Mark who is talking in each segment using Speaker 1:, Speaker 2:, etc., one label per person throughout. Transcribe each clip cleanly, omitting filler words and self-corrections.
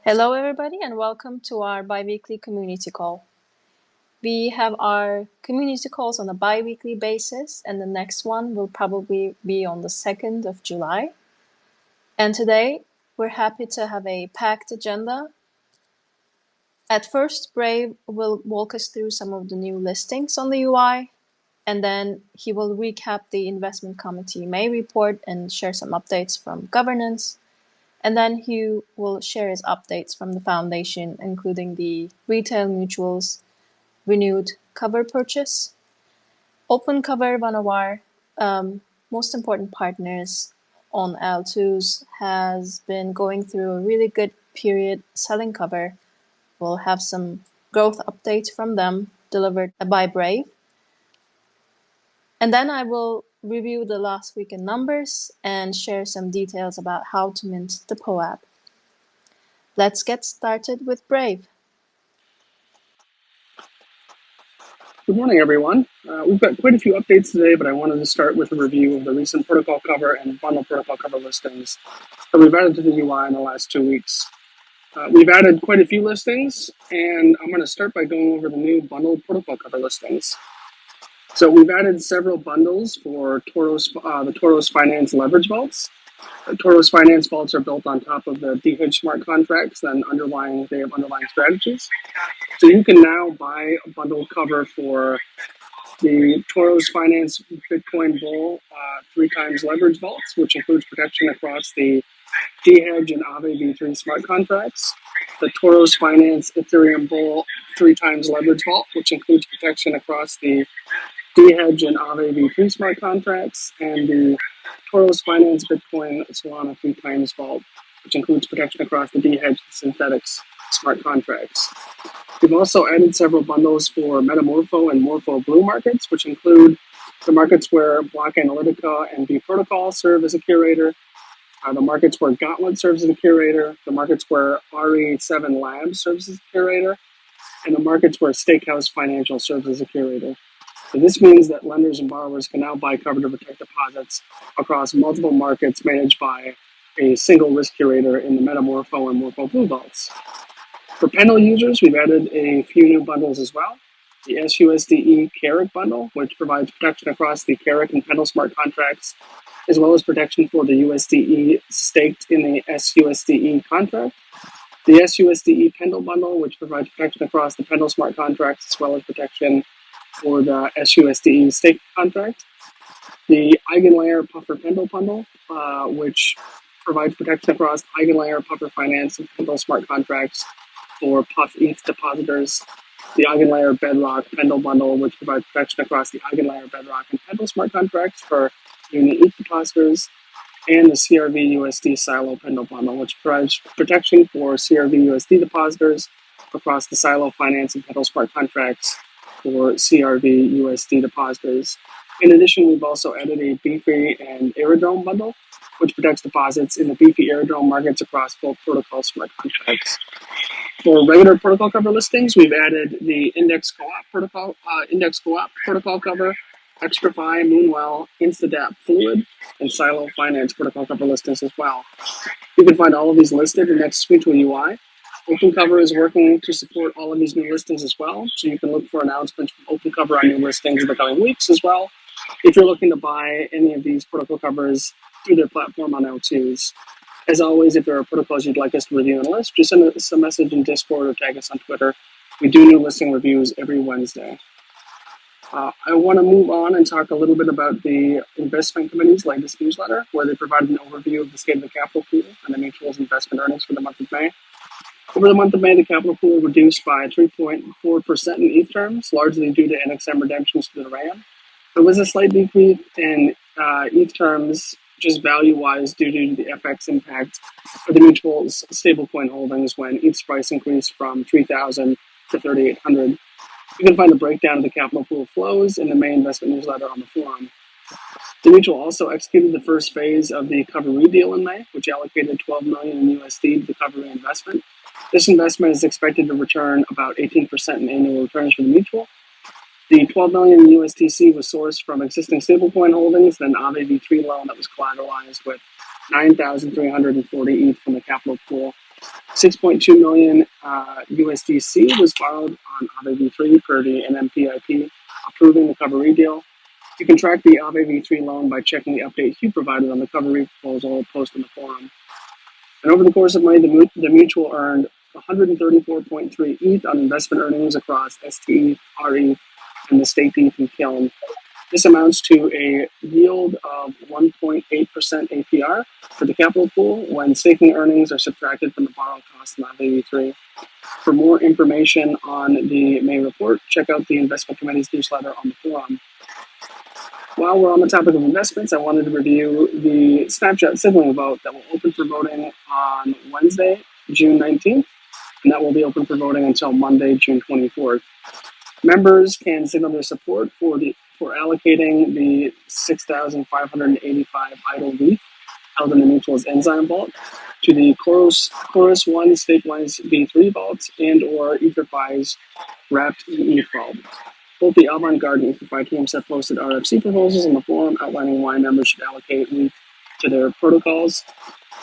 Speaker 1: Hello, everybody, and welcome to our bi-weekly community call. We have our community calls on a bi-weekly basis, and the next one will probably be on the 2nd of July. And today, we're happy to have a packed agenda. At first, Brave will walk us through some of the new listings on the UI, and then he will recap the investment committee May report and share some updates from governance. And then he will share his updates from the foundation, including the retail mutuals renewed cover purchase. OpenCover, one of our most important partners on L2s, has been going through a really good period selling cover. We'll have some growth updates from them delivered by Brave. And then I will review the last weekend numbers and share some details about how to mint the POAP. Let's get started with Brave.
Speaker 2: Good morning, everyone. We've got quite a few updates today, but I wanted to start with a review of the recent protocol cover and bundle protocol cover listings that we've added to the UI in the last 2 weeks. We've added quite a few listings, and I'm going to start by going over the new bundle protocol cover listings. So we've added several bundles for the Toros Finance leverage vaults. Toros Finance vaults are built on top of the DH smart contracts, then they have underlying strategies. So you can now buy a bundle cover for the Toros Finance Bitcoin Bull 3 times leverage vaults, which includes protection across the DHedge and Aave v3 smart contracts. The Toros Finance Ethereum Bull 3 times leverage vault, which includes protection across the DHedge and Aave v3 smart contracts, and the Toros Finance Bitcoin Solana 3 times vault, which includes protection across the DHedge Synthetics smart contracts. We've also added several bundles for Metamorpho and Morpho Blue markets, which include the markets where Block Analytica and B Protocol serve as a curator, the markets where Gauntlet serves as a curator, the markets where RE7 Labs serves as a curator, and the markets where Stakehouse Financial serves as a curator. So this means that lenders and borrowers can now buy cover to protect deposits across multiple markets managed by a single risk curator in the Metamorpho and Morpho Blue vaults. For Pendle users, we've added a few new bundles as well. The SUSDE Carrick bundle, which provides protection across the Carrick and Pendle smart contracts, as well as protection for the USDE staked in the SUSDE contract. The SUSDE Pendle bundle, which provides protection across the Pendle smart contracts, as well as protection for the SUSDE stake contract. The Eigenlayer Puffer Pendle bundle, which provides protection across Eigenlayer, Puffer Finance, and Pendle smart contracts for Puff ETH depositors. The Eigenlayer Bedrock Pendle bundle, which provides protection across the Eigenlayer Bedrock and Pendle smart contracts for Uni ETH depositors. And the CRV USD Silo Pendle bundle, which provides protection for CRV USD depositors across the Silo Finance and Pendle smart contracts for CRV USD depositors. In addition, we've also added a Beefy and Aerodrome bundle, which protects deposits in the Beefy Aerodrome markets across both protocol smart contracts. For regular protocol cover listings, we've added the Index Co-op protocol cover, XtraFi, Moonwell, Instadap Fluid, and Silo Finance protocol cover listings as well. You can find all of these listed in Nexus Mutual UI. OpenCover is working to support all of these new listings as well, so you can look for announcements from OpenCover on new listings in the coming weeks as well, if you're looking to buy any of these protocol covers through their platform on L2s. As always, if there are protocols you'd like us to review and list, just send us a message in Discord or tag us on Twitter. We do new listing reviews every Wednesday. I want to move on and talk a little bit about the investment committee's latest newsletter, where they provide an overview of the state of the capital pool and the mutual's investment earnings for the month of May. Over the month of May, the capital pool reduced by 3.4% in ETH terms, largely due to NXM redemptions to the RAM. There was a slight decrease in ETH terms, just value-wise, due to the FX impact of the mutual's stablecoin holdings when ETH's price increased from 3,000 to 3,800. You can find a breakdown of the capital pool flows in the May investment newsletter on the forum. The mutual also executed the first phase of the Cover deal in May, which allocated $12 million in USD to the Cover investment. This investment is expected to return about 18% in annual returns for the mutual. The $12 million in USDC was sourced from existing stablecoin holdings and an Aave v3 loan that was collateralized with 9,340 ETH from the capital pool. $6.2 million USDC was borrowed on Aave v3 per the NMPIP approving the cover deal. You can track the Aave v3 loan by checking the update Hugh provided on the cover proposal post in the forum. And over the course of May, the mutual earned 134.3 ETH on investment earnings across STE, RE, and the state ETH and Kiln. This amounts to a yield of 1.8% APR for the capital pool when staking earnings are subtracted from the borrow cost in Aave v3. For more information on the May report, check out the investment committee's newsletter on the forum. While we're on the topic of investments, I wanted to review the snapshot signaling vote that will open for voting on Wednesday, June 19th, and that will be open for voting until Monday, June 24th. Members can signal their support for allocating the 6,585 idle ETH held in the mutual's Enzyme Vault to the Chorus 1 Stakewise V3 vault and or EtherFi's Wrapped ETH vault. Both the Avant-Garde and EtherFi teams have posted RFC proposals on the forum outlining why members should allocate ETH to their protocols.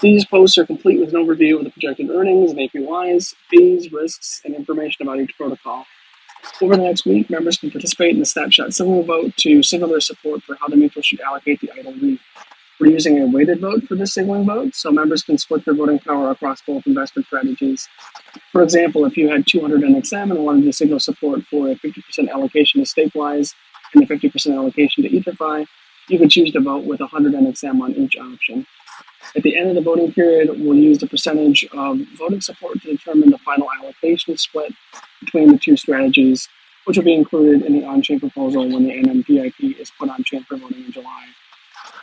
Speaker 2: These posts are complete with an overview of the projected earnings and APYs, fees, risks, and information about each protocol. Over the next week, members can participate in the snapshot signaling vote to signal their support for how the mutual should allocate the idle ETH. We're using a weighted vote for this signaling vote, so members can split their voting power across both investment strategies. For example, if you had 200 NXM and wanted to signal support for a 50% allocation to Stakewise and a 50% allocation to EtherFi, you could choose to vote with 100 NXM on each option. At the end of the voting period, we'll use the percentage of voting support to determine the final allocation split between the two strategies, which will be included in the on-chain proposal when the NMPIP is put on-chain for voting in July.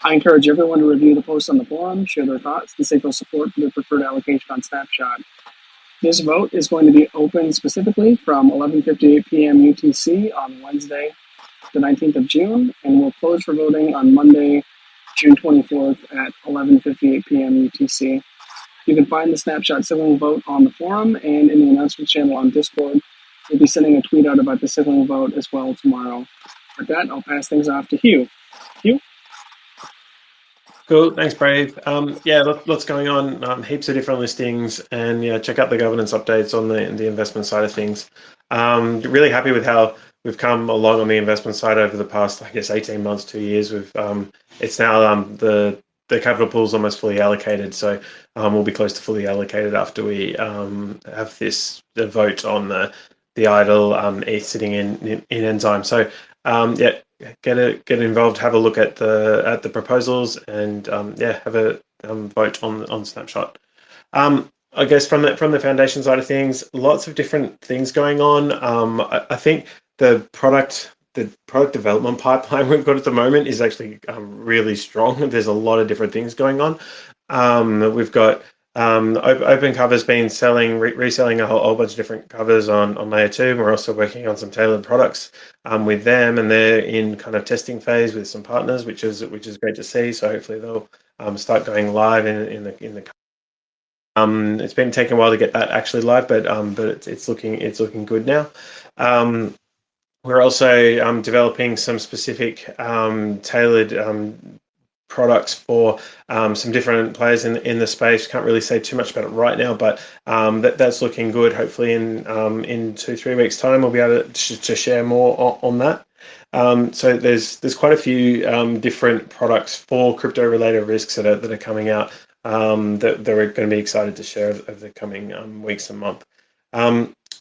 Speaker 2: I encourage everyone to review the posts on the forum, share their thoughts, and signal support for their preferred allocation on Snapshot. This vote is going to be open specifically from 11:58 p.m. UTC on Wednesday, the 19th of June, and will close for voting on Monday, June 24th at 11:58 p.m. UTC. You can find the Snapshot signaling vote on the forum and in the announcements channel on Discord. We'll be sending a tweet out about the signaling vote as well tomorrow. With that, I'll pass things off to Hugh. Hugh?
Speaker 3: Cool, thanks, Brave. Yeah, lots going on, heaps of different listings, and yeah, check out the governance updates on the investment side of things. Really happy with how we've come along on the investment side over the past, I guess, 18 months, 2 years. It's now the capital pool is almost fully allocated, so we'll be close to fully allocated after we have the vote on the idle ETH sitting in Enzyme. So yeah, get involved, have a look at the proposals, and yeah, have a vote on Snapshot. I guess from the foundation side of things, lots of different things going on. I think the product development pipeline we've got at the moment is actually really strong. There's a lot of different things going on. We've got OpenCover's been reselling a whole bunch of different covers on layer 2. And we're also working on some tailored products with them, and they're in kind of testing phase with some partners, which is great to see. So hopefully they'll start going live in the it's been taking a while to get that actually live, but it's looking good now. We're also developing some specific tailored products for some different players in the space. Can't really say too much about it right now, but that's looking good. Hopefully in 2-3 weeks' time, we'll be able to share more on that. So there's quite a few different products for crypto-related risks that are coming out that we're going to be excited to share over the coming weeks and month.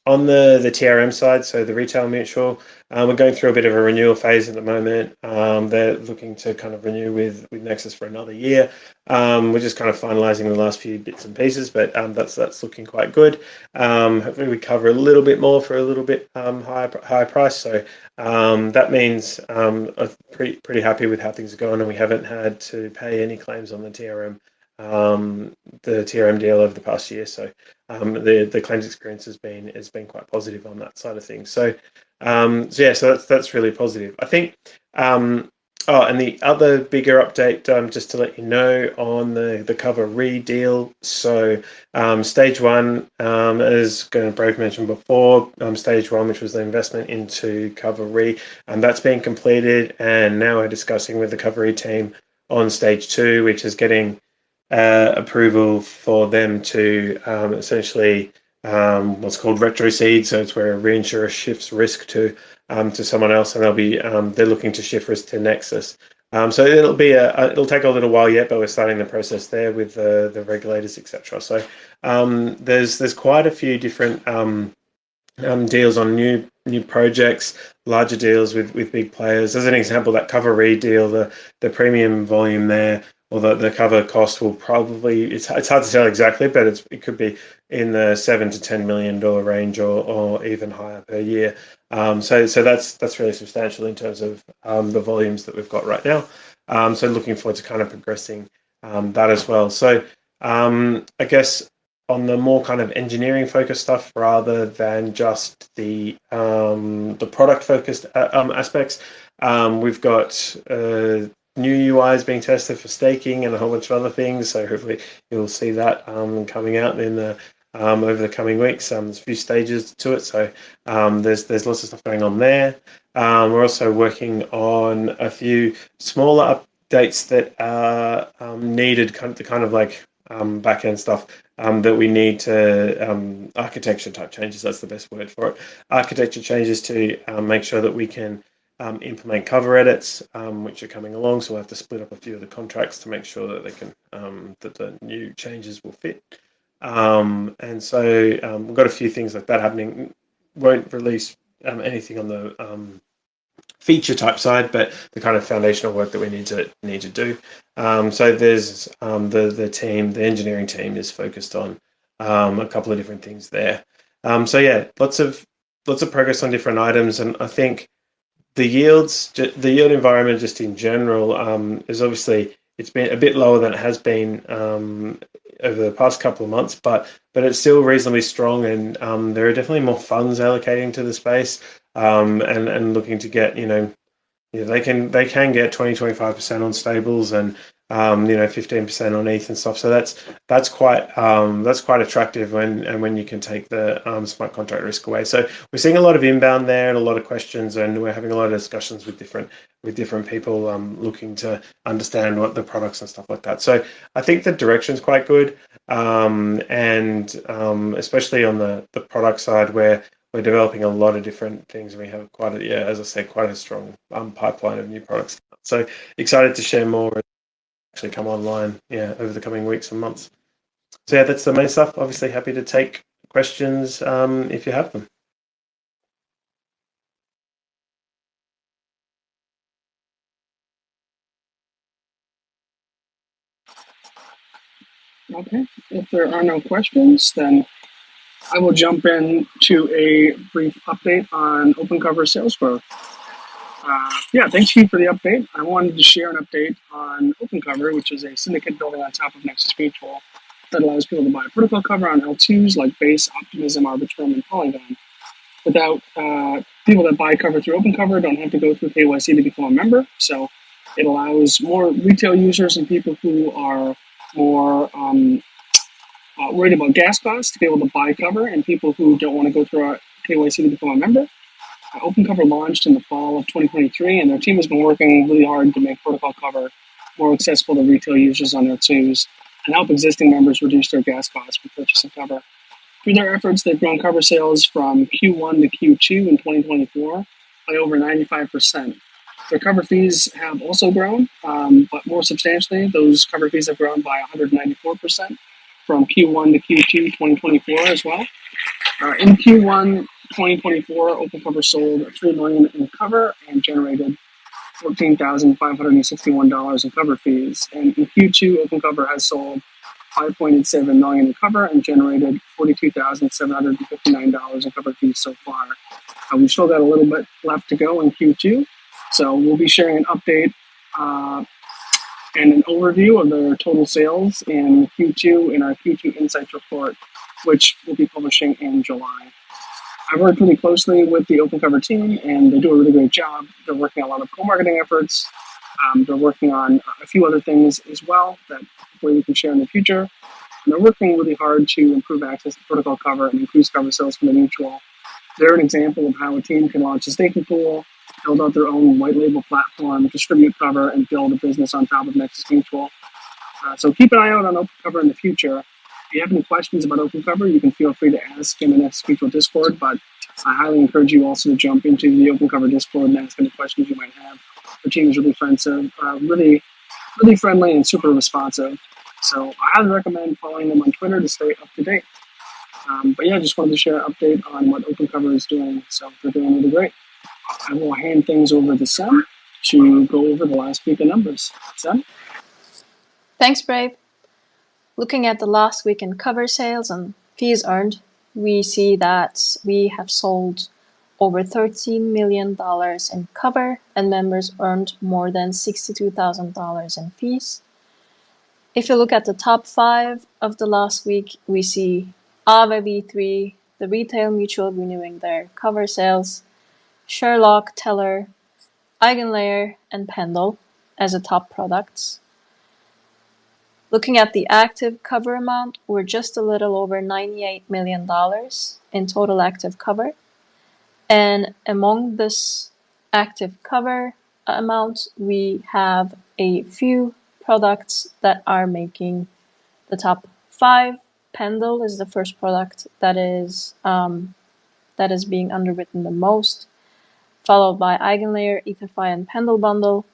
Speaker 3: On the TRM side, so the retail mutual, we're going through a bit of a renewal phase at the moment. They're looking to kind of renew with Nexus for another year. We're just kind of finalizing the last few bits and pieces, but that's looking quite good. Hopefully we cover a little bit more for a little bit higher price. So that means I'm pretty happy with how things are going, and we haven't had to pay any claims on the TRM deal over the past year. So the claims experience has been quite positive on that side of things. So yeah, so that's really positive. I think. And the other bigger update, just to let you know, on the cover deal. So stage 1, as Brave mentioned before, stage 1, which was the investment into cover and that's been completed, and now we're discussing with the cover team on stage 2, which is getting approval for them to essentially what's called retrocede. So it's where a reinsurer shifts risk to someone else, and they're looking to shift risk to Nexus. So it'll take a little while yet, but we're starting the process there with the regulators, etc. So there's quite a few different deals on new projects, larger deals with big players. As an example, that cover read deal, the premium volume there, or the cover cost will probably, it's hard to tell exactly, but it could be in the $7 to $10 million range or even higher per year. So that's really substantial in terms of the volumes that we've got right now. So looking forward to kind of progressing that as well. So I guess on the more kind of engineering focused stuff rather than just the product focused aspects. We've got new UIs being tested for staking and a whole bunch of other things. So hopefully you'll see that coming out in the over the coming weeks. There's a few stages to it, so there's lots of stuff going on there. We're also working on a few smaller updates that are needed, kind of like back end stuff that we need to architecture type changes. That's the best word for it. Architecture changes to make sure that we can implement cover edits, which are coming along. So we'll have to split up a few of the contracts to make sure that they can that the new changes will fit. And so we've got a few things like that happening. Won't release anything on the feature type side, but the kind of foundational work that we need to do. So there's the engineering team is focused on a couple of different things there. So yeah, lots of progress on different items, and I think the yield environment just in general is obviously, it's been a bit lower than it has been over the past couple of months, but it's still reasonably strong, and there are definitely more funds allocating to the space and looking to get, they can get 20-25% on stables and 15% on ETH and stuff. So that's quite attractive when you can take the smart contract risk away. So we're seeing a lot of inbound there and a lot of questions, and we're having a lot of discussions with different people looking to understand what the products and stuff like that. So I think the direction's quite good, and especially on the product side, where we're developing a lot of different things. We have quite a strong pipeline of new products. So excited to share more as they actually come online, over the coming weeks and months. So yeah, that's the main stuff. Obviously happy to take questions if you have them.
Speaker 2: Okay, if there are no questions, then I will jump in to a brief update on OpenCover sales growth. Thanks, Keith, for the update. I wanted to share an update on OpenCover, which is a syndicate building on top of Nexus Mutual that allows people to buy a protocol cover on L2s like Base, Optimism, Arbitrum, and Polygon. Without people that buy cover through OpenCover don't have to go through KYC to become a member. So it allows more retail users and people who are more worried about gas costs to be able to buy cover, and people who don't want to go through KYC to become a member. OpenCover launched in the fall of 2023, and their team has been working really hard to make protocol cover more accessible to retail users on their twos and help existing members reduce their gas costs for purchasing cover. Through their efforts, they've grown cover sales from Q1 to Q2 in 2024 by over 95%. Their cover fees have also grown, but more substantially, those cover fees have grown by 194% from Q1 to Q2 2024 as well. In Q1 2024, OpenCover sold $3 million in cover and generated $14,561 in cover fees. And in Q2, OpenCover has sold $5.87 million in cover and generated $42,759 in cover fees so far. We've still got a little bit left to go in Q2, so we'll be sharing an update and an overview of their total sales in Q2 in our Q2 Insights report, which we'll be publishing in July. I've worked really closely with the OpenCover team, and they do a really great job. They're working on a lot of co-marketing efforts. They're working on a few other things as well that hopefully we can share in the future. And they're working really hard to improve access to protocol cover and increase cover sales from the mutual. They're an example of how a team can launch a staking pool, build out their own white label platform, distribute cover, and build a business on top of Nexus Mutual. So keep an eye out on OpenCover in the future. If you have any questions about OpenCover, you can feel free to ask in the Nexus Mutual Discord, but I highly encourage you also to jump into the OpenCover Discord and ask any questions you might have. The team is really really friendly and super responsive. So I highly recommend following them on Twitter to stay up to date. But yeah, just wanted to share an update on what OpenCover is doing. So they're doing really great. I will hand things over to Sam to go over the last week of numbers. Sam?
Speaker 1: Thanks, Brave. Looking at the last week in cover sales and fees earned, we see that we have sold over $13 million in cover, and members earned more than $62,000 in fees. If you look at the top 5 of the last week, we see Aave V3, the retail mutual renewing their cover sales, Sherlock, Teller, Eigenlayer, and Pendle as the top products. Looking at the active cover amount, we're just a little over $98 million in total active cover. And among this active cover amount, we have a few products that are making the top 5. Pendle is the first product that is being underwritten the most, followed by Eigenlayer, EtherFi, and Pendle Bundle,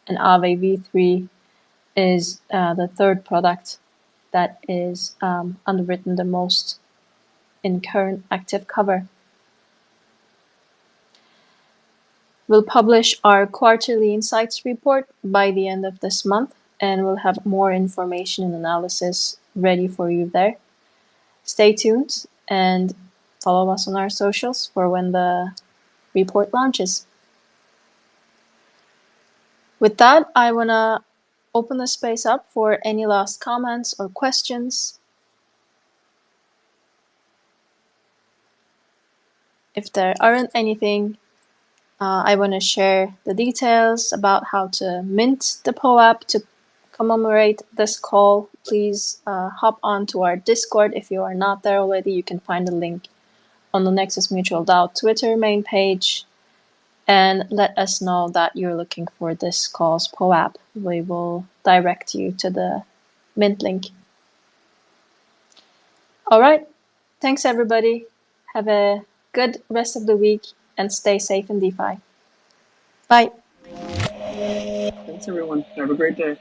Speaker 1: and Aave V3 is the third product that is underwritten the most in current active cover. We'll publish our quarterly insights report by the end of this month, and we'll have more information and analysis ready for you there. Stay tuned and follow us on our socials for when the report launches. With that, I want to open the space up for any last comments or questions. If there aren't anything, I want to share the details about how to mint the POAP to commemorate this call. Please hop on to our Discord if you are not there already. You can find the link on the Nexus Mutual DAO Twitter main page, and let us know that you're looking for this call's POAP. We will direct you to the mint link. All right. Thanks, everybody. Have a good rest of the week and stay safe in DeFi. Bye.
Speaker 2: Thanks, everyone. Have a great day.